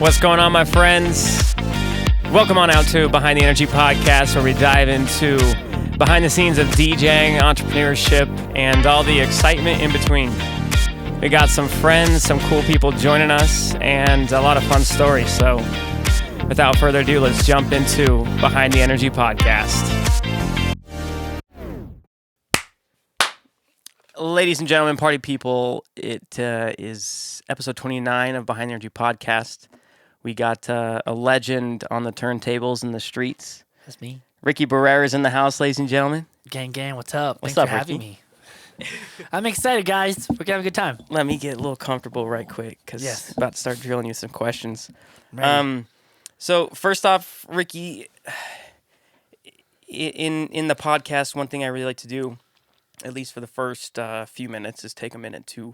What's going on, my friends? Welcome on out to Behind the Energy Podcast, where we dive into behind the scenes of DJing, entrepreneurship, and all the excitement in between. We got some friends, some cool people joining us, and a lot of fun stories. So without further ado, let's jump into Behind the Energy Podcast. Ladies and gentlemen, party people, it is episode 29 of Behind the Energy Podcast. We got a legend on the turntables in the streets. That's me. Ricky Barrera is in the house, ladies and gentlemen. Gang, what's up? What's Thanks up, for having Ricky? me. I'm excited, guys. We're gonna have a good time. Let me get a little comfortable right quick, because Yes. I'm about to start drilling you some questions. Ready. So first off, Ricky, in the podcast, one thing I really like to do, at least for the first few minutes, is take a minute to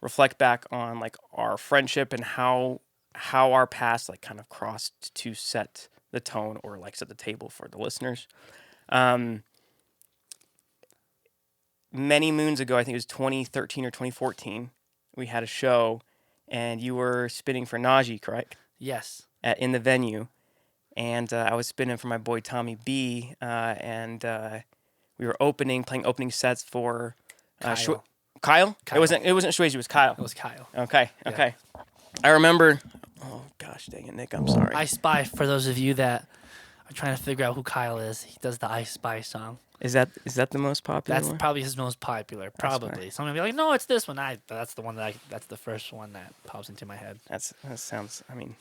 reflect back on like our friendship and how our past like kind of crossed to set the tone or like set the table for the listeners. Many moons ago, I think it was 2013 or 2014, we had a show, and you were spinning for Najee, correct? Yes. In the venue, and I was spinning for my boy Tommy B, and we were playing opening sets for Kyle. Kyle? Kyle. It wasn't Swayze, it was Kyle. It was Kyle. Okay. Yeah. I remember. Oh gosh, dang it, Nick. I'm sorry. I Spy, for those of you that are trying to figure out who Kyle is, he does the I Spy song. Is that the most popular? That's one? probably his most popular. Probably. Someone will be like, no, it's this one. That's the one that's the first one that pops into my head. That sounds. I mean,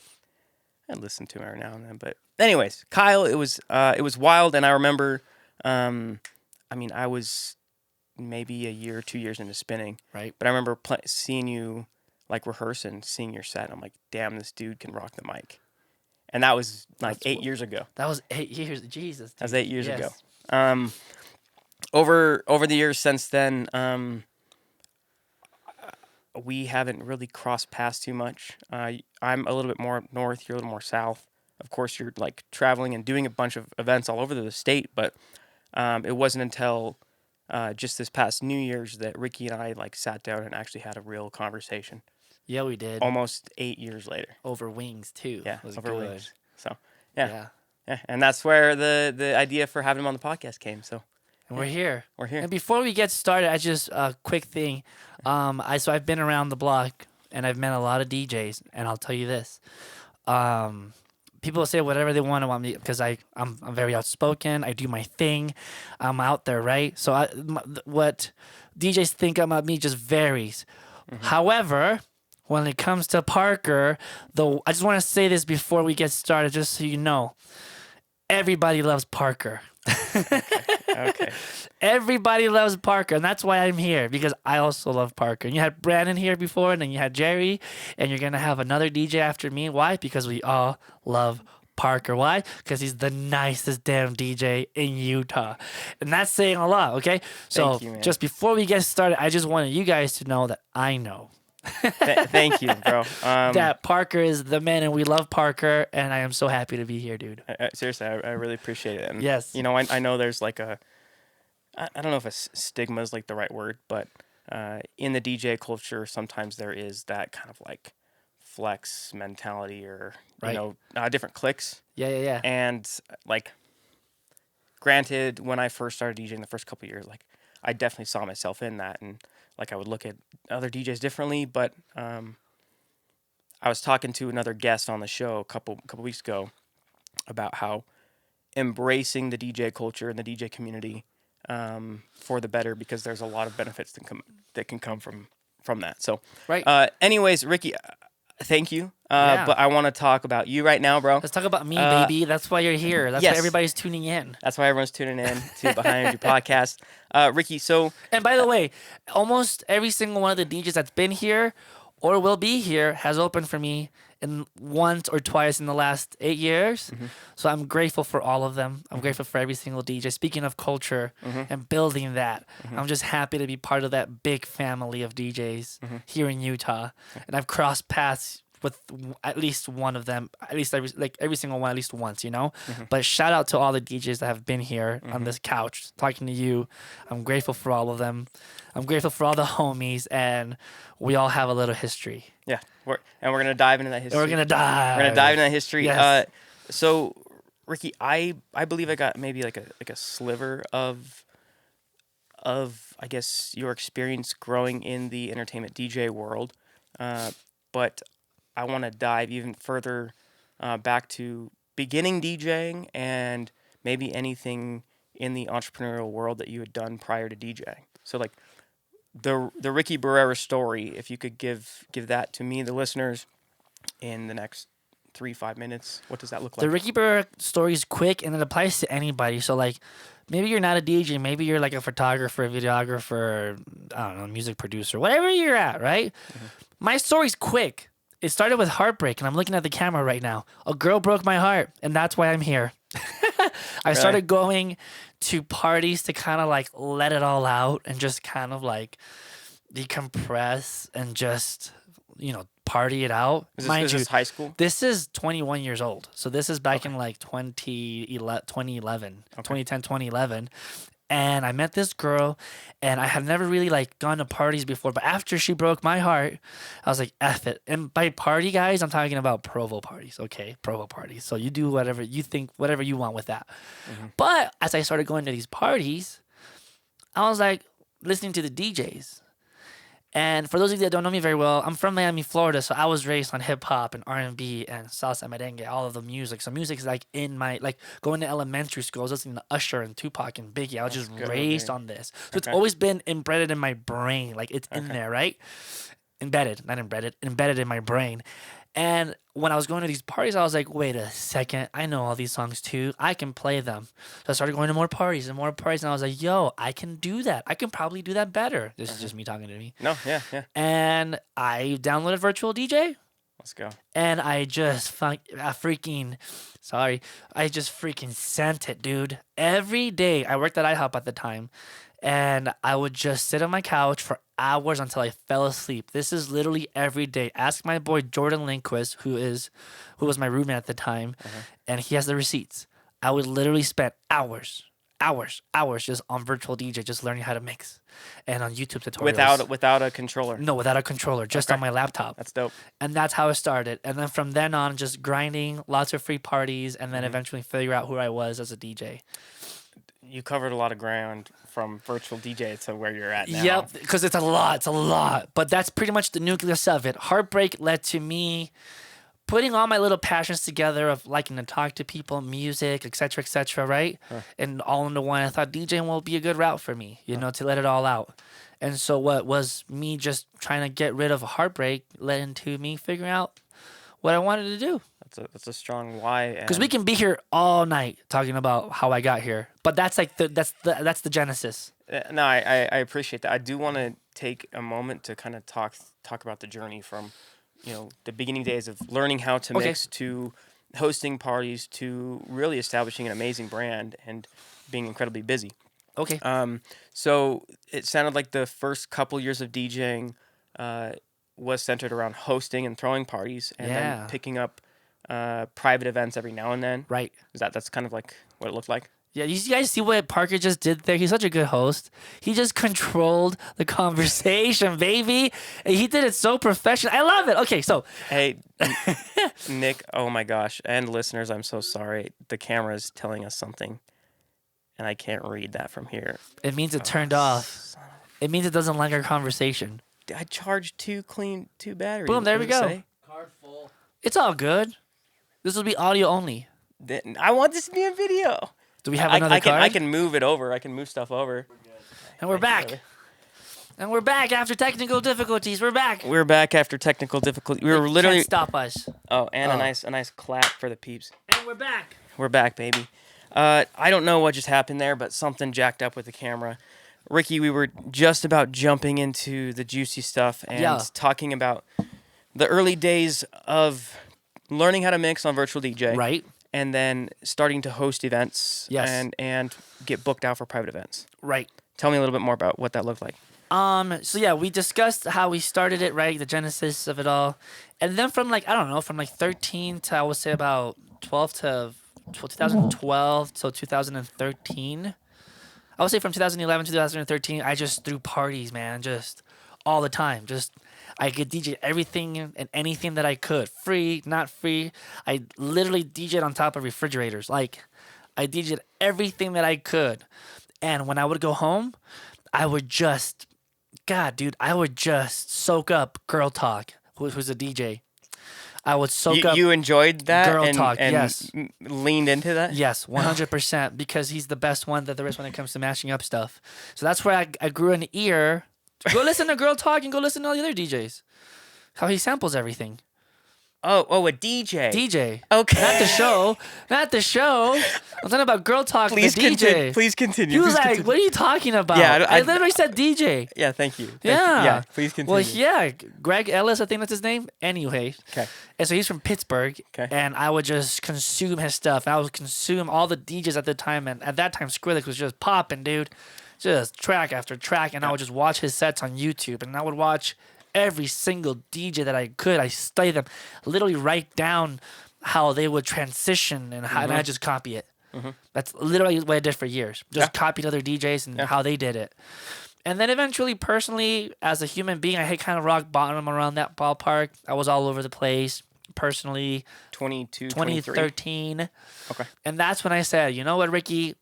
I listen to it every now and then, but anyways, Kyle. It was wild, and I remember. I was maybe a year or 2 years into spinning, Right. but I remember seeing you like rehearse and seeing your set. And I'm like, damn, this dude can rock the mic, and that was like 8 years ago. That was 8 years. Jesus. That was 8 years Yes. ago. Over the years since then, we haven't really crossed paths too much. I'm a little bit more up north, you're a little more south. Of course, you're like traveling and doing a bunch of events all over the state, but it wasn't until just this past New Year's that Ricky and I like sat down and actually had a real conversation. Yeah, we did. Almost 8 years later. Over Wings too. Yeah, It was over good. Wings. So yeah, and that's where the idea for having him on the podcast came. So. And we're here. We're here. And before we get started, I just a quick thing. I've been around the block and I've met a lot of DJs, and I'll tell you this. People say whatever they want about me because I'm very outspoken. I do my thing. I'm out there, right? So what DJs think about me just varies. Mm-hmm. However, when it comes to Parker, I just want to say this before we get started, just so you know, everybody loves Parker. Okay. Everybody loves Parker, and that's why I'm here, because I also love Parker. And you had Brandon here before, and then you had Jerry, and you're going to have another DJ after me. Why? Because we all love Parker. Why? Because he's the nicest damn DJ in Utah. And that's saying a lot, okay? So Thank you, man. Just before we get started, I just wanted you guys to know that I know. Thank you, bro. That Parker is the man, and we love Parker, and I am so happy to be here, dude. Seriously, I really appreciate it. And, Yes. You know, I know there's like I don't know if a stigma is like the right word, but in the DJ culture, sometimes there is that kind of like flex mentality or, Right. Different cliques. Yeah. And like, granted, when I first started DJing the first couple of years, like I definitely saw myself in that, and like I would look at other DJs differently. But I was talking to another guest on the show a couple weeks ago about how embracing the DJ culture and the DJ community for the better, because there's a lot of benefits that can come from that. So, Right. Anyways, Ricky, thank you. Yeah. But I want to talk about you right now, bro. Let's talk about me, baby. That's why you're here. That's yes. why everybody's tuning in. That's why everyone's tuning in to Behind Your Podcast. Ricky, so... And by the way, almost every single one of the DJs that's been here or will be here has opened for me in once or twice in the last 8 years. Mm-hmm. So I'm grateful for all of them. I'm grateful for every single DJ. Speaking of culture and building that, I'm just happy to be part of that big family of DJs here in Utah. And I've crossed paths with at least one of them, at least every single one, at least once, you know? But shout out to all the DJs that have been here on this couch talking to you. I'm grateful for all of them. I'm grateful for all the homies, and we all have a little history. Yeah, We're gonna dive into that history. And we're gonna dive. We're gonna dive into that history. Yes. So, Ricky, I believe I got maybe like a sliver of I guess your experience growing in the entertainment DJ world, but I want to dive even further back to beginning DJing and maybe anything in the entrepreneurial world that you had done prior to DJing. So like the Ricky Barrera story, if you could give that to me, the listeners, in the next 3-5 minutes, what does that look like? The Ricky Barrera story is quick and it applies to anybody. So like, maybe you're not a DJ, maybe you're like a photographer, a videographer, I don't know, music producer, whatever you're at, right? Mm-hmm. My story's quick. It started with heartbreak, and I'm looking at the camera right now. A girl broke my heart, and that's why I'm here. I started going to parties to kind of like let it all out and just kind of like decompress and just, party it out. Is this high school? This is 21 years old. So this is back in like 2011, 2010, 2011. And I met this girl, and I had never really like gone to parties before. But after she broke my heart, I was like, F it. And by party, guys, I'm talking about Provo parties, okay? Provo parties. So you do whatever you think, whatever you want with that. Mm-hmm. But as I started going to these parties, I was like listening to the DJs. And for those of you that don't know me very well, I'm from Miami, Florida, so I was raised on hip-hop and R&B and salsa, merengue, all of the music. So music is like in my, like going to elementary school, I was listening to Usher and Tupac and Biggie. I was just raised on this. So it's always been embedded in my brain. Like it's in there, right? Embedded in my brain. And when I was going to these parties, I was like, wait a second, I know all these songs too. I can play them. So I started going to more parties, and I was like, yo, I can do that. I can probably do that better. This is just me talking to me. No, yeah. And I downloaded Virtual DJ. Let's go. And I just freaking sent it, dude. Every day, I worked at IHOP at the time. And I would just sit on my couch for hours until I fell asleep. This is literally every day. Ask my boy Jordan Lindquist, who was my roommate at the time, and he has the receipts. I would literally spend hours just on Virtual DJ, just learning how to mix, and on YouTube tutorials. Without a controller. No, without a controller, just on my laptop. That's dope. And that's how it started. And then from then on, just grinding, lots of free parties, and then eventually figure out who I was as a DJ. You covered a lot of ground from Virtual DJ to where you're at now. Yep, because it's a lot. But that's pretty much the nucleus of it. Heartbreak led to me putting all my little passions together of liking to talk to people, music, etc., right? And all into one. I thought DJing will be a good route for me, to let it all out. And so what was me just trying to get rid of heartbreak led into me figuring out what I wanted to do. That's a strong why. Because we can be here all night talking about how I got here, but that's like that's the genesis. No, I appreciate that. I do want to take a moment to kind of talk about the journey from, the beginning days of learning how to mix to hosting parties to really establishing an amazing brand and being incredibly busy. Okay. So it sounded like the first couple years of DJing was centered around hosting and throwing parties, and then picking up private events every now and then. Right. That's kind of like what it looked like? Yeah, you guys see what Parker just did there? He's such a good host. He just controlled the conversation, baby. And he did it so professional. I love it. Okay, so. Hey, Nick, oh my gosh. And listeners, I'm so sorry. The camera is telling us something, and I can't read that from here. It means it turned off. It means it doesn't like our conversation. I charged two batteries. Boom, there we go. Card full. It's all good. This will be audio only. I want this to be a video. Do we have another card? I can move it over. I can move stuff over. And we're back. And we're back after technical difficulties. We're back. We're back after technical difficulties. We were literally can't stop us. Oh, and a nice clap for the peeps. And we're back. We're back, baby. I don't know what just happened there, but something jacked up with the camera. Ricky, we were just about jumping into the juicy stuff and talking about the early days of learning how to mix on Virtual DJ. Right. And then starting to host events. Yes. And get booked out for private events. Right. Tell me a little bit more about what that looked like. So we discussed how we started it, right? The genesis of it all. And then from 13 to I would say about 2012 till 2013. I would say from 2011 to 2013, I just threw parties, man, just all the time. Just I could DJ everything and anything that I could, free, not free. I literally DJed on top of refrigerators. Like I DJed everything that I could, and when I would go home, I would just, God, dude, I would just soak up girl talk. Who's a DJ? I would soak up. You enjoyed that girl and, talk, and yes. leaned into that? Yes, 100%, because he's the best one that there is when it comes to mashing up stuff. So that's where I grew an ear. Go listen to Girl Talk and go listen to all the other DJs. How he samples everything. Oh, a DJ. DJ. Okay. Not the show. I'm talking about Girl Talk, Please the DJ. Please continue. He was Please like, continue. what are you talking about? Yeah, I literally said DJ. Yeah, thank you. Yeah. Please continue. Well, yeah, Greg Ellis, I think that's his name. Anyway. Okay. And so he's from Pittsburgh. Okay. And I would just consume his stuff. I would consume all the DJs at the time. And at that time, Skrillex was just popping, dude. Just track after track. And I would just watch his sets on YouTube. And I would watch every single DJ that I could. I studied them. Literally write down how they would transition and how and I just copy it. That's literally what I did for years. Just copied other DJs and how they did it. And then eventually, personally, as a human being, I hit kind of rock bottom around that ballpark. I was all over the place. Personally, 2013. Okay. And that's when I said, you know what, Ricky?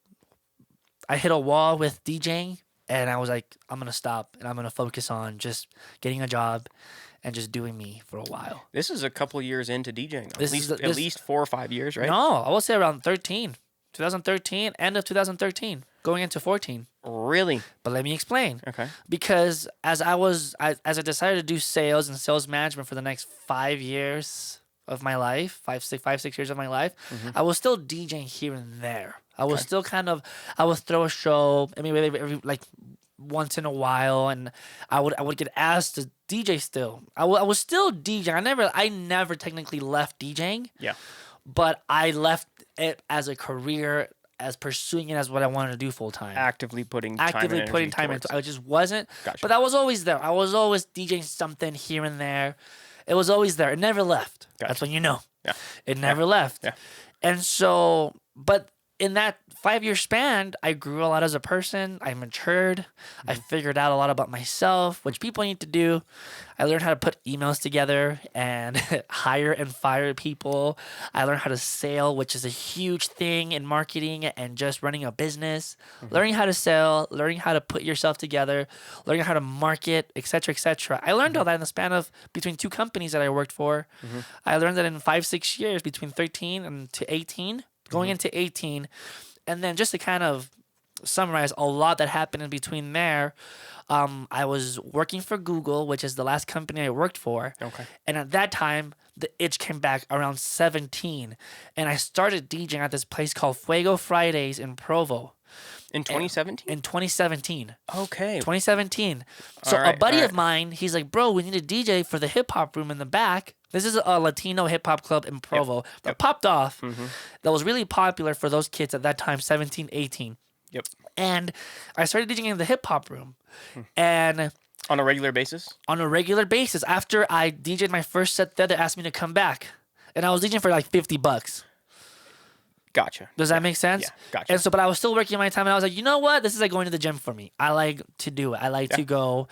I hit a wall with DJing, and I was like, I'm going to stop, and I'm going to focus on just getting a job and just doing me for a while. This is a couple years into DJing. At This- least 4 or 5 years, right? No, I would say around 2013, end of 2013, going into 14. Really? But let me explain. Okay. Because as I decided to do sales and sales management for the next 5 years of my life, 6 years of my life, I was still DJing here and there. I was still I would throw a show, I mean, every like once in a while, and I would get asked to DJ still. I was still DJing. I never technically left DJing. Yeah. But I left it as a career, as pursuing it as what I wanted to do full time. Actively putting time into. I just wasn't. Gotcha. But I was always there. I was always DJing something here and there. It was always there. It never left. Gotcha. That's when you know. Yeah. It never left. Yeah. And so, but in that 5-year span, I grew a lot as a person. I matured. I figured out a lot about myself, which people need to do. I learned how to put emails together and hire and fire people. I learned how to sell, which is a huge thing in marketing and just running a business. Learning how to sell, learning how to put yourself together, learning how to market, etc., etc. I learned all that in the span of between 2 companies that I worked for. I learned that in 5-6 years, between 13 and to 18, going into 18. And then just to kind of summarize a lot that happened in between there, I was working for Google, which is the last company I worked for. Okay. And at that time, the itch came back around 17. And I started DJing at this place called Fuego Fridays in Provo. In 2017? In 2017. Okay. 2017. So a buddy of mine, he's like, bro, we need a DJ for the hip hop room in the back. This is a Latino hip hop club in Provo that popped off. That was really popular for those kids at that time, 17, 18. Yep. And I started DJing in the hip hop room. And On a regular basis? on a regular basis, after I DJed my first set there, they asked me to come back. And I was DJing for like $50. Gotcha. Does that make sense? Yeah, gotcha. And so, but I was still working my time, and I was like, you know what? This is like going to the gym for me. I like to do it. I like to go.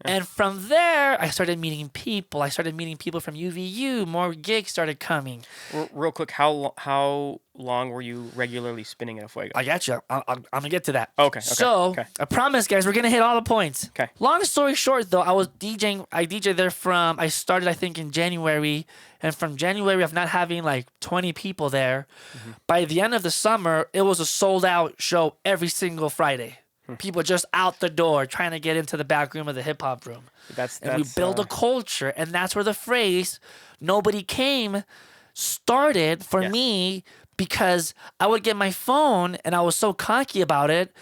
And from there, I started meeting people. I started meeting people from UVU. More gigs started coming. Real quick, how long were you regularly spinning at a Fuego? I got you. I'm going to get to that. Okay. So, I promise, guys, we're going to hit all the points. Okay. Long story short, though, I DJed there I started, I think, in January. And from January of not having like 20 people there, by the end of the summer, it was a sold out show every single Friday. People just out the door trying to get into the back room of the hip hop room. And we build a culture. And that's where the phrase, nobody came, started for me, because I would get my phone and I was so cocky about it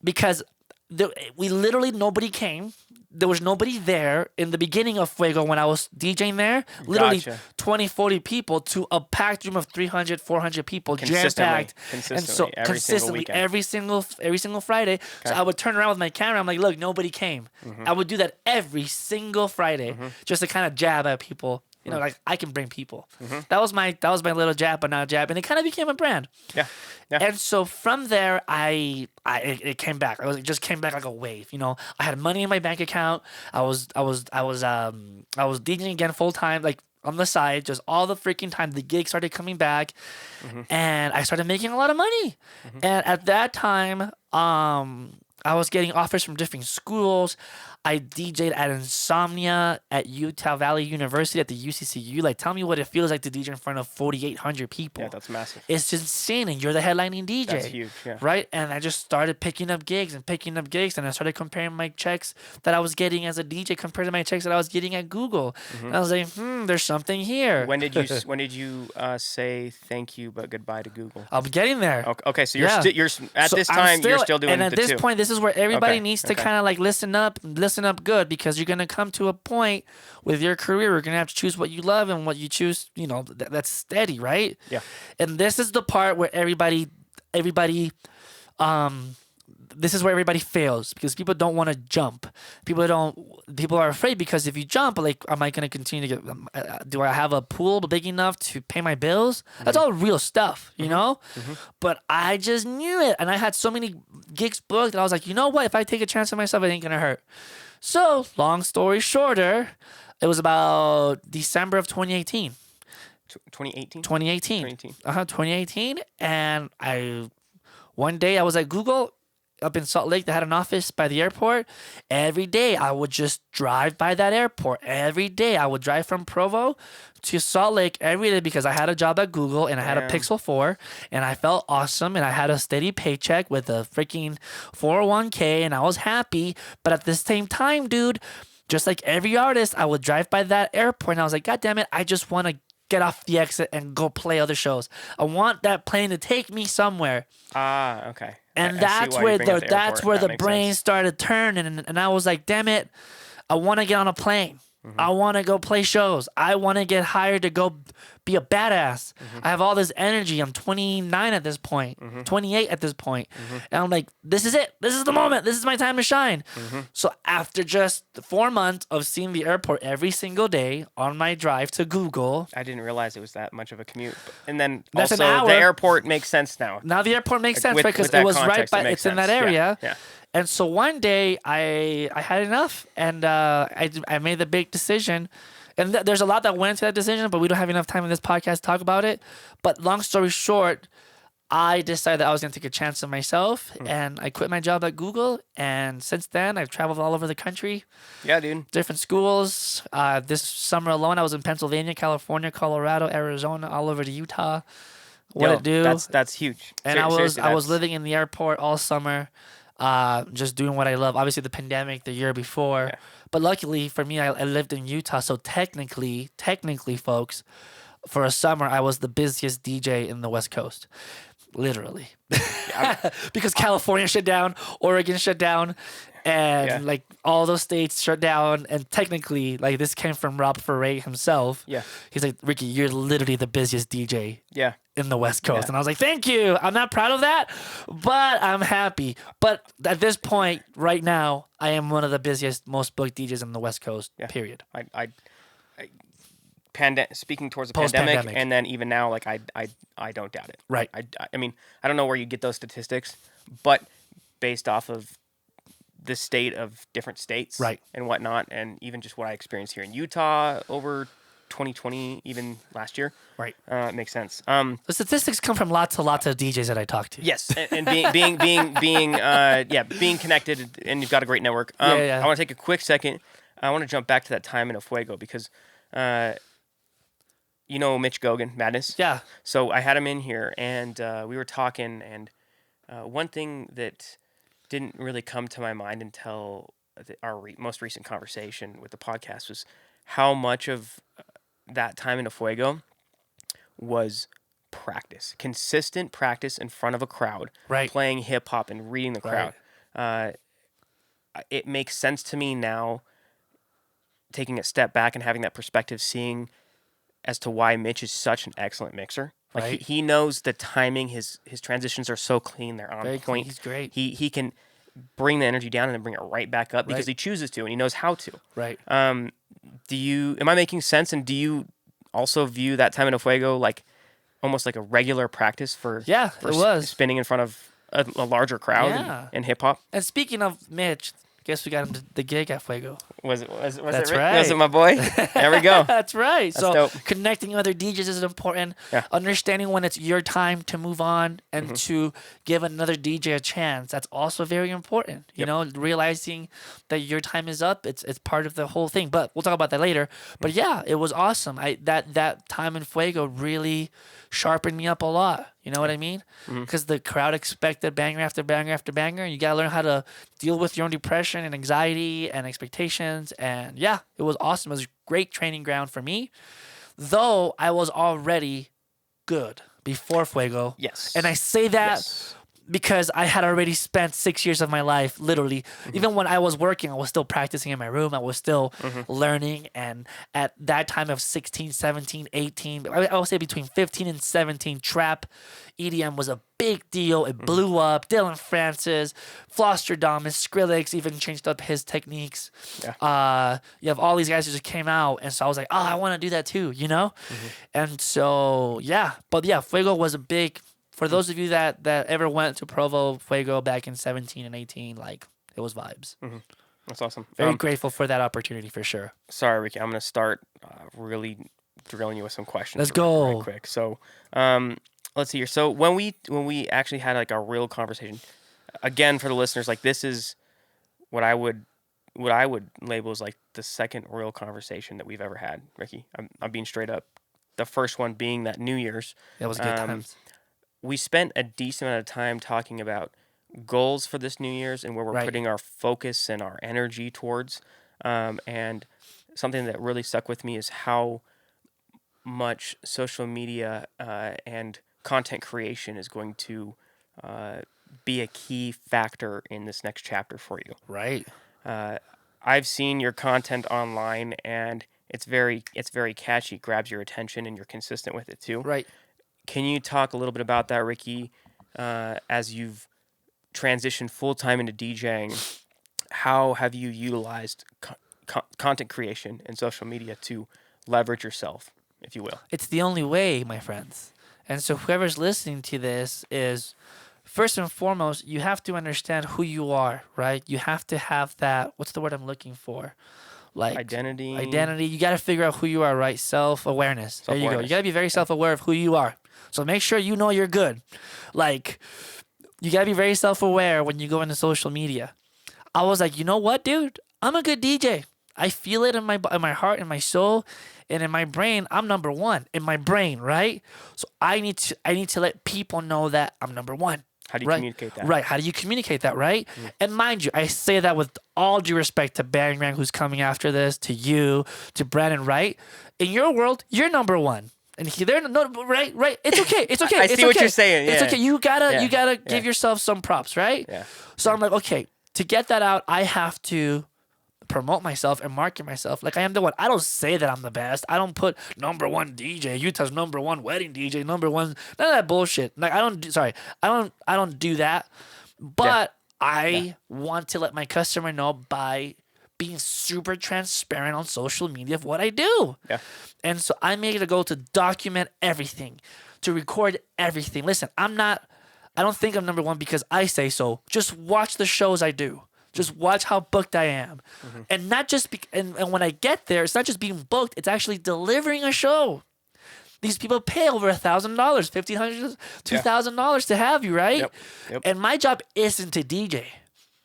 because nobody came. There was nobody there in the beginning of Fuego when I was DJing there. Literally 20, 40 people to a packed room of 300, 400 people, jam-packed. And so consistently, every single Friday. Okay. So I would turn around with my camera. I'm like, look, nobody came. I would do that every single Friday just to kind of jab at people You know, like I can bring people. That was my little jab, but not jab, and it kind of became a brand. Yeah. Yeah. And so from there, it came back. It just came back like a wave. You know, I had money in my bank account. I was DJing again full time, like on the side, just all the freaking time. The gigs started coming back, and I started making a lot of money. And at that time, I was getting offers from different schools. I DJ'd at Insomnia at Utah Valley University at the UCCU. Like, tell me what it feels like to DJ in front of 4,800 people. Yeah, that's massive. It's insane, and you're the headlining DJ. That's huge, yeah. Right? And I just started picking up gigs, and I started comparing my checks that I was getting as a DJ compared to my checks that I was getting at Google. And I was like, there's something here. When did you say thank you but goodbye to Google? I'm getting there. Okay, so you're you're at So this time you're still doing and at the this two. point, this is where everybody needs to kind of like listen up good, because you're gonna come to a point with your career you're gonna have to choose what you love and what you choose. You know, that's steady, right? Yeah. And this is the part where everybody this is where everybody fails, because people don't want to jump. People are afraid, because if you jump, like, am I going to continue to get, do I have a pool big enough to pay my bills? That's all real stuff, you know? But I just knew it. And I had so many gigs booked that I was like, you know what? If I take a chance on myself, it ain't going to hurt. So long story shorter, it was about December of 2018. 2018? 2018. And one day I was at Google up in Salt Lake. They had an office by the airport. Every day I would just drive by that airport. Every day I would drive from Provo to Salt Lake every day, because I had a job at Google and I had a Pixel 4 and I felt awesome and I had a steady paycheck with a freaking 401k and I was happy. But at the same time, dude, just like every artist, I would drive by that airport and I was like, God damn it, I just want to get off the exit and go play other shows. I want that plane to take me somewhere. Okay. And that's where the brain started turning, and I was like, damn it, I want to get on a plane. I want to go play shows. I want to get hired to go be a badass. I have all this energy. I'm 29 at this point, 28 at this point. And I'm like, this is it. This is the moment. This is my time to shine. So after just 4 months of seeing the airport every single day on my drive to Google. I didn't realize it was that much of a commute. And then that's also an hour. the airport makes sense now. Now the airport makes sense, right? Because it was right by, it's in that area. Yeah. And so one day I had enough, and I made the big decision. And there's a lot that went into that decision, but we don't have enough time in this podcast to talk about it. But long story short, I decided that I was going to take a chance on myself, and I quit my job at Google. And since then, I've traveled all over the country. Yeah, dude. Different schools. This summer alone, I was in Pennsylvania, California, Colorado, Arizona, all over to Utah. That's huge. And I was living in the airport all summer. Just doing what I love. Obviously, the pandemic the year before, but luckily for me, I lived in Utah. So technically, folks, for a summer, I was the busiest DJ in the West Coast, literally, because California shut down, Oregon shut down, and like all those states shut down. And technically, like, this came from Rob Ferre himself. Yeah, he's like, Ricky, you're literally the busiest DJ. Yeah. In the West Coast. And I was like, thank you. I'm not proud of that, but I'm happy. But at this point, right now, I am one of the busiest, most booked DJs in the West Coast, period. Speaking towards the pandemic, and then even now, like, I don't doubt it. Right. I mean, I don't know where you get those statistics, but based off of the state of different states and whatnot, and even just what I experienced here in Utah over 2020, even last year. Right. It makes sense. The statistics come from lots of DJs that I talk to. Yes, and being connected, and you've got a great network. I want to take a quick second. I want to jump back to that time in Fuego, because you know Mitch Gogan, Madness? Yeah. So I had him in here, and we were talking, and one thing that didn't really come to my mind until our most recent conversation with the podcast was how much of that time in Fuego was practice, consistent practice in front of a crowd, playing hip hop and reading the crowd. It makes sense to me now, taking a step back and having that perspective, seeing as to why Mitch is such an excellent mixer. Like he knows the timing. His transitions are so clean; they're on point. He's great. He can bring the energy down and then bring it right back up because he chooses to, and he knows how to. Right. Am I making sense? And do you also view that time in a Fuego like almost like a regular practice for Yeah, it was. spinning in front of a larger crowd Yeah. in hip hop? And speaking of Mitch, guess we got him the gig at Fuego. Was it That's Rick? right. Was it my boy? There we go. That's right. That's So dope. connecting other DJs is important. Yeah. Understanding when it's your time to move on and to give another DJ a chance. That's also very important. You know, realizing that your time is up. It's part of the whole thing. But we'll talk about that later. But yeah, it was awesome. That time in Fuego really sharpened me up a lot. You know what I mean? Because the crowd expected banger after banger after banger. And you got to learn how to deal with your own depression and anxiety and expectations. And yeah, it was awesome. It was a great training ground for me. Though I was already good before Fuego. Yes. And I say that because I had already spent 6 years of my life, literally. Even when I was working, I was still practicing in my room. I was still learning. And at that time of 16, 17, 18, I would say between 15 and 17, trap EDM was a big deal. It blew up. Dylan Francis, Flostradamus, Skrillex even changed up his techniques. Yeah. You have all these guys who just came out. And so I was like, oh, I want to do that too, you know? And so, yeah. But yeah, Fuego was a big... For those of you that ever went to Provo Fuego back in 17 and 18, like, it was vibes. That's awesome. Very grateful for that opportunity for sure. Sorry, Ricky. I'm going to start really drilling you with some questions. Let's go. Right quick. So, let's see here. So when we actually had like a real conversation, again for the listeners, like this is what I would label as like the second real conversation that we've ever had, Ricky. I'm being straight up. The first one being that New Year's. That was good times. We spent a decent amount of time talking about goals for this New Year's and where we're putting our focus and our energy towards. And something that really stuck with me is how much social media and content creation is going to be a key factor in this next chapter for you. Right. I've seen your content online, and it's very catchy, grabs your attention, and you're consistent with it too. Right. Can you talk a little bit about that, Ricky, as you've transitioned full-time into DJing? How have you utilized content creation and social media to leverage yourself, if you will? It's the only way, my friends. And so whoever's listening to this is, first and foremost, you have to understand who you are, right? You have to have that, what's the word I'm looking for? Like identity. You got to figure out who you are, right? Self-awareness. There you go. You got to be very self-aware of who you are. So make sure you know you're good. Like, you got to be very self-aware when you go into social media. I was like, you know what, dude? I'm a good DJ. I feel it in my heart, in my soul, and in my brain. I'm number one in my brain, right? So I need to let people know that I'm number one. How do you communicate that? Right. How do you communicate that, right? And mind you, I say that with all due respect to Bang Bang, who's coming after this, to you, to Brandon, right? In your world, you're number one. And they're no, right. It's okay. It's okay. I see what you're saying. Yeah. It's okay. You gotta give yourself some props, right? Yeah. So I'm like, okay, to get that out, I have to promote myself and market myself like I am the one. I don't say that I'm the best. I don't put number one DJ, Utah's number one wedding DJ, number one. None of that bullshit. Like I don't do that. But I want to let my customer know by being super transparent on social media of what I do. Yeah. And so I made it a goal to document everything, to record everything. Listen, I don't think I'm number one because I say so. Just watch the shows I do. Just watch how booked I am. And not just and when I get there, it's not just being booked, it's actually delivering a show. These people pay over $1,000, $1,500, $2,000 to have you, right? Yep. And my job isn't to DJ.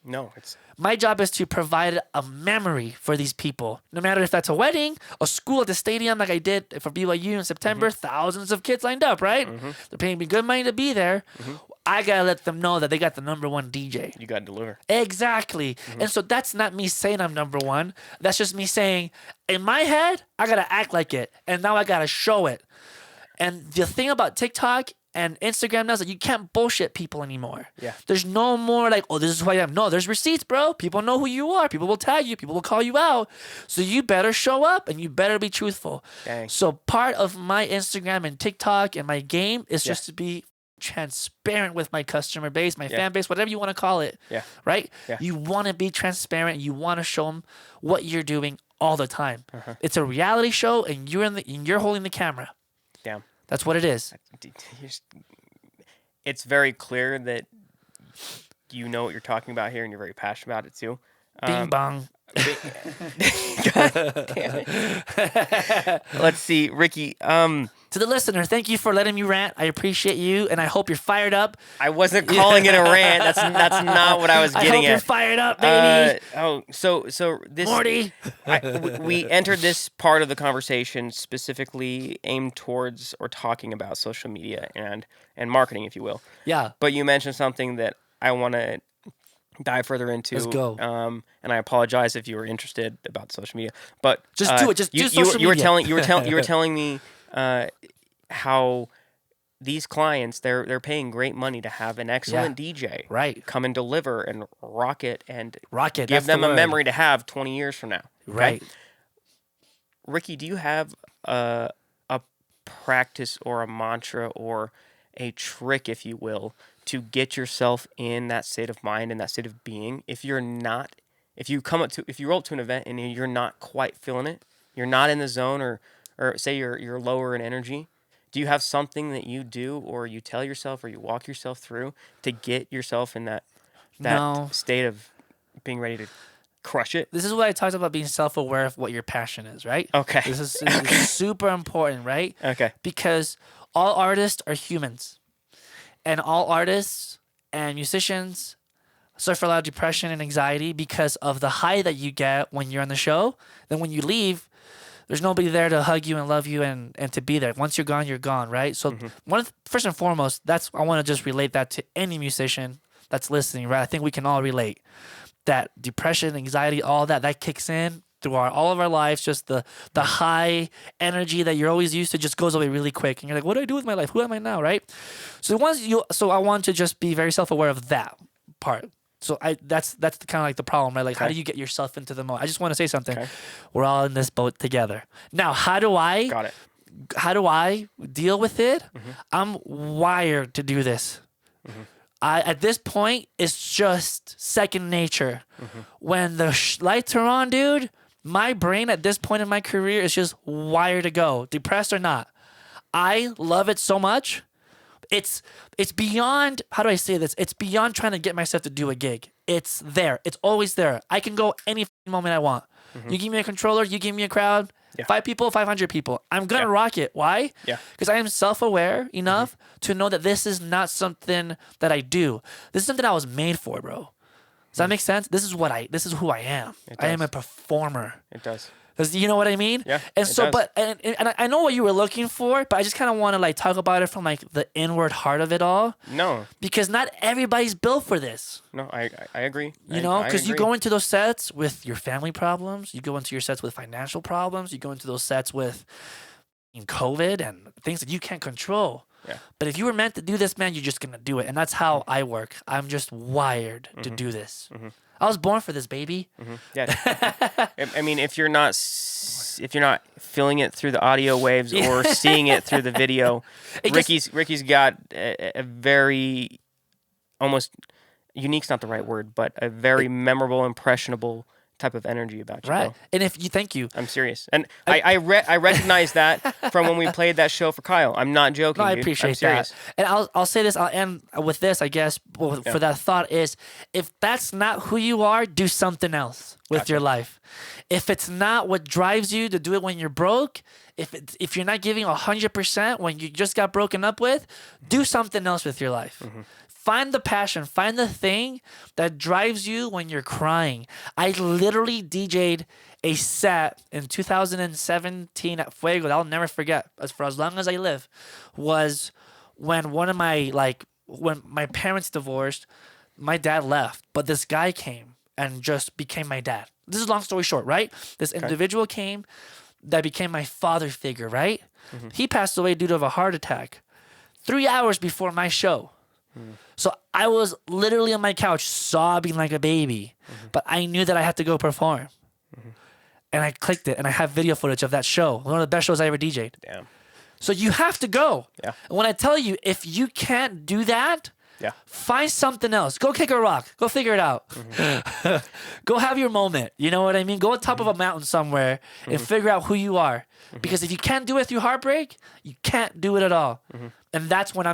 No, it's My job is to provide a memory for these people. No matter if that's a wedding, a school at the stadium like I did for BYU in September, thousands of kids lined up, right? They're paying me good money to be there. I got to let them know that they got the number one DJ. you got to deliver. Exactly. And so that's not me saying I'm number one. That's just me saying, in my head, I got to act like it. And now I got to show it. And the thing about TikTok and Instagram now is that you can't bullshit people anymore. Yeah. There's no more like, oh, this is who I am. No, there's receipts, bro. People know who you are. People will tag you. People will call you out. So you better show up and you better be truthful. Dang. So part of my Instagram and TikTok and my game is just to be transparent with my customer base, my fan base, whatever you want to call it. Yeah. Right? Yeah. You want to be transparent. You want to show them what you're doing all the time. It's a reality show, and you're holding the camera. Damn. That's what it is. It's very clear that you know what you're talking about here, and you're very passionate about it too. Bing bong. God damn it. Let's see, Ricky. To the listener, thank you for letting me rant. I appreciate you, and I hope you're fired up. I wasn't calling it a rant. That's not what I was getting I hope at. you're fired up, baby. So this Morty. we entered this part of the conversation specifically aimed towards or talking about social media and marketing, if you will. Yeah. But you mentioned something that I want to dive further into. Let's go. And I apologize if you were interested about social media, but Just do it. Just do social media. You were telling me how these clients they're paying great money to have an excellent DJ come and deliver and rock it give them a memory to have 20 years from now. Okay? Right. Ricky, do you have a practice or a mantra or a trick, if you will, to get yourself in that state of mind and that state of being? If you roll up to an event and you're not quite feeling it, you're not in the zone, or say you're lower in energy, do you have something that you do or you tell yourself or you walk yourself through to get yourself in that state of being ready to crush it? This is what I talked about, being self-aware of what your passion is, right? Okay. This is super important, right? Okay. Because all artists are humans. And all artists and musicians suffer a lot of depression and anxiety because of the high that you get when you're on the show. Then when you leave, there's nobody there to hug you and love you and to be there. Once you're gone, right? So first and foremost, I want to just relate that to any musician that's listening, right? I think we can all relate. That depression, anxiety, all that kicks in through all of our lives. Just the high energy that you're always used to just goes away really quick. And you're like, what do I do with my life? Who am I now, right? So I want to just be very self-aware of that part. So that's kind of like the problem, right? Like, how do you get yourself into the mode? I just want to say something. Okay. We're all in this boat together. Now, how do I deal with it? I'm wired to do this. At this point, it's just second nature. When the lights are on, dude, my brain at this point in my career is just wired to go, depressed or not. I love it so much. It's beyond, how do I say this? It's beyond trying to get myself to do a gig. It's there. It's always there. I can go any moment I want. You give me a controller, you give me a crowd, 5 people, 500 people. I'm going to rock it. Why? Because I am self-aware enough to know that this is not something that I do. This is something I was made for, bro. Does that make sense? This is who I am. I am a performer. It does. You know what I mean? Yeah. And so, but and I know what you were looking for, but I just kind of want to like talk about it from like the inward heart of it all. No. Because not everybody's built for this. No, I agree. You know, because you go into those sets with your family problems, you go into your sets with financial problems, you go into those sets with COVID and things that you can't control. Yeah. But if you were meant to do this, man, you're just gonna do it, and that's how I work. I'm just wired to do this. I was born for this, baby. Yeah. I mean, if you're not feeling it through the audio waves or seeing it through the video, Ricky's got a very, almost unique's not the right word, but a very memorable, impressionable type of energy about you. Right. Bro. And if you, thank you. I'm serious. And I recognize that from when we played that show for Kyle. I'm not joking. No, I dude. appreciate I'm serious. that. And I'll say this, I'll end with this, I guess, for that thought is, if that's not who you are, do something else with your life. If it's not what drives you to do it when you're broke, if you're not giving 100% when you just got broken up with, do something else with your life. Find the passion. Find the thing that drives you when you're crying. I literally DJ'd a set in 2017 at Fuego that I'll never forget for as long as I live. Was when when my parents divorced, my dad left, but this guy came and just became my dad. This is a long story short, right? This individual came that became my father figure, right? He passed away due to a heart attack 3 hours before my show. So I was literally on my couch sobbing like a baby, but I knew that I had to go perform. And I clicked it, and I have video footage of that show. One of the best shows I ever DJ'd. Damn. So you have to go. Yeah. And when I tell you, if you can't do that, Yeah. Find something else. Go kick a rock. Go figure it out. Go have your moment. You know what I mean? Go on top of a mountain somewhere and figure out who you are. Because if you can't do it through heartbreak, you can't do it at all. And that's when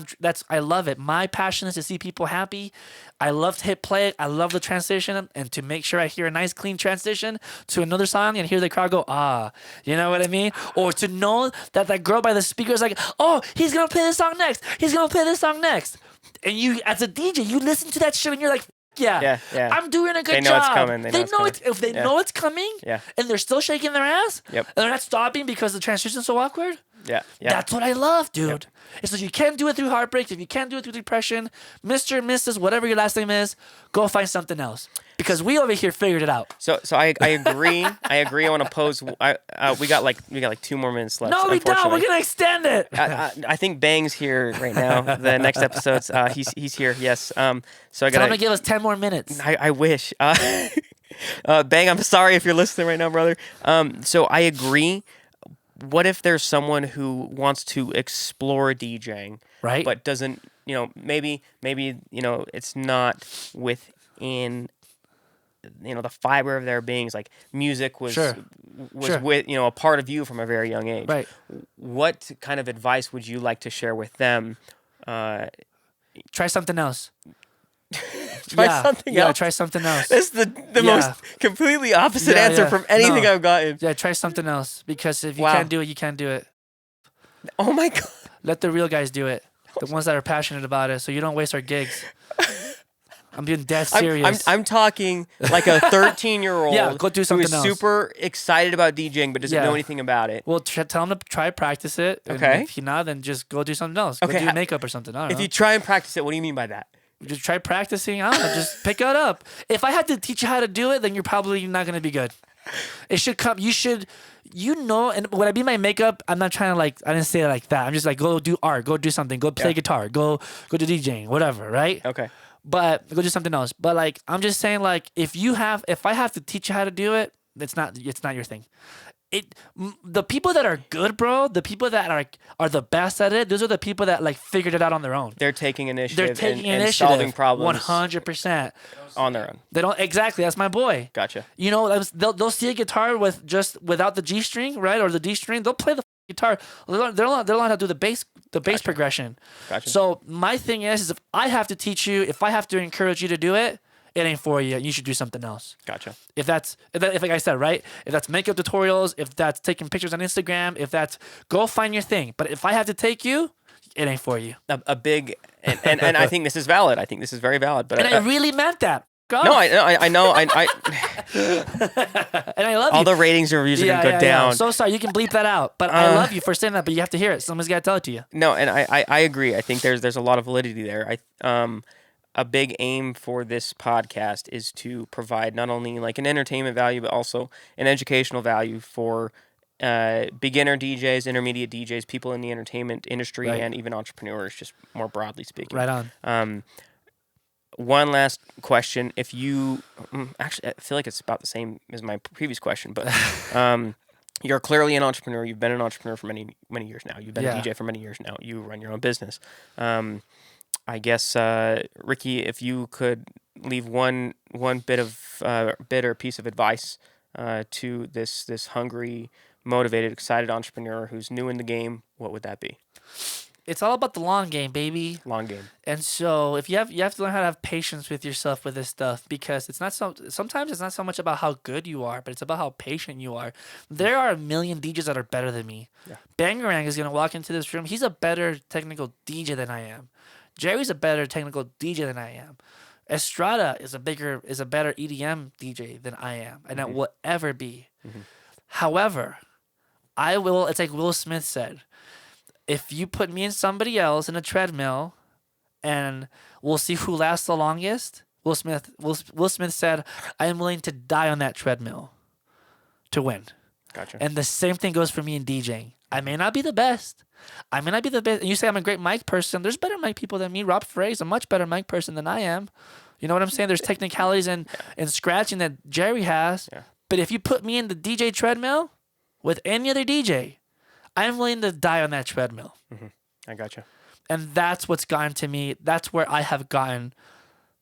I love it. My passion is to see people happy. I love to hit play. I love the transition and to make sure I hear a nice clean transition to another song and hear the crowd go, ah, you know what I mean? Or to know that that girl by the speaker is like, oh, he's going to play this song next. He's going to play this song next. And you, as a DJ, you listen to that shit and you're like, yeah, I'm doing a good job. They know it's coming. They know it's coming. If they know it's coming and they're still shaking their ass and they're not stopping because the transition's so awkward. Yeah. That's what I love, dude. It's like you can't do it through heartbreak. If you can't do it through depression, Mr., Mrs., whatever your last name is, go find something else. Because we over here figured it out. So I agree. I agree. I want to pose. We got like 2 more minutes left. No, we don't. We're gonna extend it. I think Bang's here right now. The next episode's he's here. Yes. So I got. Tell him to give us 10 more minutes. I wish. Bang, I'm sorry if you're listening right now, brother. So I agree. What if there's someone who wants to explore DJing, right? But doesn't, maybe it's not within, the fiber of their beings. Like music was with, a part of you from a very young age. Right. What kind of advice would you like to share with them? Try something else. Try something else. Try something else. That's the most completely opposite answer from anything I've gotten. Yeah, try something else. Because if you can't do it, you can't do it. Oh my God. Let the real guys do it. The ones that are passionate about it, so you don't waste our gigs. I'm being dead serious. I'm talking like a 13-year-old go do something who is else. super excited about DJing but doesn't know anything about it. Well, tell him to try practice it. Okay. And if you not, then just go do something else. Go do makeup or something. I don't know. If you try and practice it, what do you mean by that? Just try practicing. I don't know. Just pick it up. If I had to teach you how to do it, then you're probably not going to be good. It should come. You should, and when I be my makeup, I'm not trying to I didn't say it like that. I'm just like, go do art, go do something, go play guitar, go do DJing, whatever, right? Okay. But go do something else. But I'm just saying if I have to teach you how to do it, it's not your thing. The people that are good, bro, the people that are the best at it, those are the people that figured it out on their own. They're taking initiative. And solving problems 100% on their own. They don't exactly. That's my boy. Gotcha. They'll see a guitar without the G string, right, or the D string. They'll play the guitar. They'll learn how to do the bass progression. Gotcha. So my thing is if I have to teach you, if I have to encourage you to do it, it ain't for you. You should do something else. Gotcha. If like I said, right? If that's makeup tutorials, if that's taking pictures on Instagram, if that's go find your thing. But if I have to take you, it ain't for you. A big and I think this is valid. I think this is very valid. But I really meant that. No, I know. And I love all you. the ratings and reviews are gonna go down. So sorry, you can bleep that out. But I love you for saying that. But you have to hear it. Someone's got to tell it to you. No, and I agree. I think there's a lot of validity there. A big aim for this podcast is to provide not only an entertainment value, but also an educational value for beginner DJs, intermediate DJs, people in the entertainment industry, and even entrepreneurs, just more broadly speaking. Right on. One last question. If you actually, I feel like it's about the same as my previous question, but you're clearly an entrepreneur. You've been an entrepreneur for many, many years now. You've been a DJ for many years now. You run your own business. I guess, Ricky, if you could leave one bit or piece of advice to this hungry, motivated, excited entrepreneur who's new in the game, what would that be? It's all about the long game, baby. Long game. And so if you have to learn how to have patience with yourself with this stuff, because sometimes it's not so much about how good you are, but it's about how patient you are. There are a million DJs that are better than me. Yeah. Bangarang is gonna walk into this room. He's a better technical DJ than I am. Jerry's a better technical DJ than I am. Estrada is a better EDM DJ than I am, and that will ever be. Mm-hmm. However, it's like Will Smith said, if you put me and somebody else in a treadmill and we'll see who lasts the longest, Will Smith said, I am willing to die on that treadmill to win. Gotcha. And the same thing goes for me in DJing. I may not be the best. And you say I'm a great mic person. There's better mic people than me. Rob Frey's a much better mic person than I am. You know what I'm saying? There's technicalities and scratching that Jerry has. Yeah. But if you put me in the DJ treadmill with any other DJ, I'm willing to die on that treadmill. Mm-hmm. I gotcha. And that's what's gotten to me. That's where I have gotten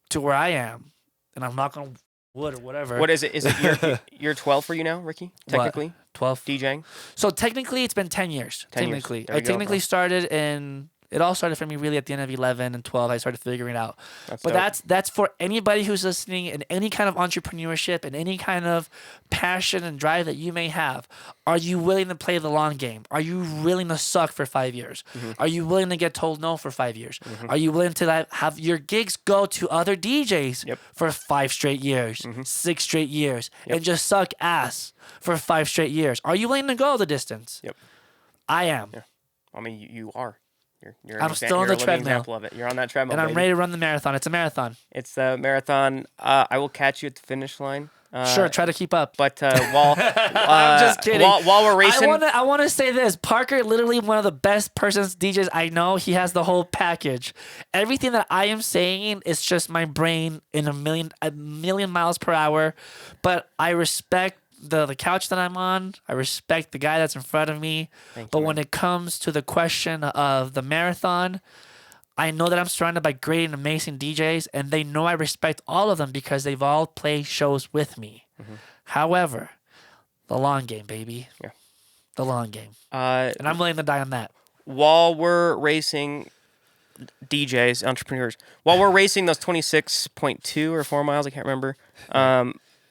to where I am. And I'm not going to wood or whatever. What is it? Is it year 12 for you now, Ricky? Technically? 12. DJing? So technically, it's been 10 years. 10 years. Technically. There I you go, technically bro. started in... It all started for me really at the end of 11 and 12. I started figuring it out. But dope. that's for anybody who's listening in any kind of entrepreneurship and any kind of passion and drive that you may have. Are you willing to play the long game? Are you willing to suck for 5 years? Are you willing to get told no for 5 years? Are you willing to have your gigs go to other DJs for 5 straight years, 6 straight years, and just suck ass for 5 straight years? Are you willing to go the distance? Yep. I am. Yeah. I mean, you are. You're I'm still on you're the a living treadmill. example of it. You're on that treadmill, And I'm baby. ready to run the marathon. It's a marathon. It's the marathon. I will catch you at the finish line. Sure, try to keep up. But while I'm just kidding. While we're racing, I want to say this. Parker, literally one of the best persons DJs I know. He has the whole package. Everything that I am saying is just my brain in a million miles per hour. But I respect the couch that I'm on. I respect the guy that's in front of me. But when it comes to the question of the marathon, I know that I'm surrounded by great and amazing DJs, and they know I respect all of them because they've all played shows with me. However, the long game, baby. Yeah. The long game. And I'm willing to die on that. While we're racing, DJs, entrepreneurs, while we're racing those 26.2 or 4 miles, I can't remember,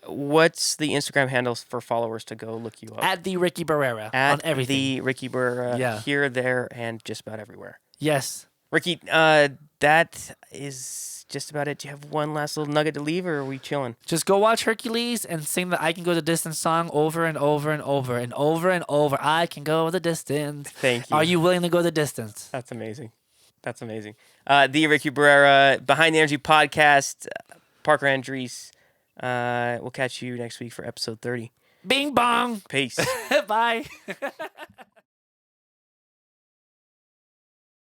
what's the Instagram handles for followers to go look you up? At the Ricky Barrera on everything. The Ricky Barrera, here, there, and just about everywhere. Yes. Ricky, that is just about it. Do you have one last little nugget to leave, or are we chilling? Just go watch Hercules and sing the I Can Go the Distance song over and over and over and over and over. I can go the distance. Thank you. Are you willing to go the distance? That's amazing. That's amazing. The Ricky Barrera, Behind the Energy podcast, Parker Andrees. We'll catch you next week for episode 30. Bing bong. Peace. Bye.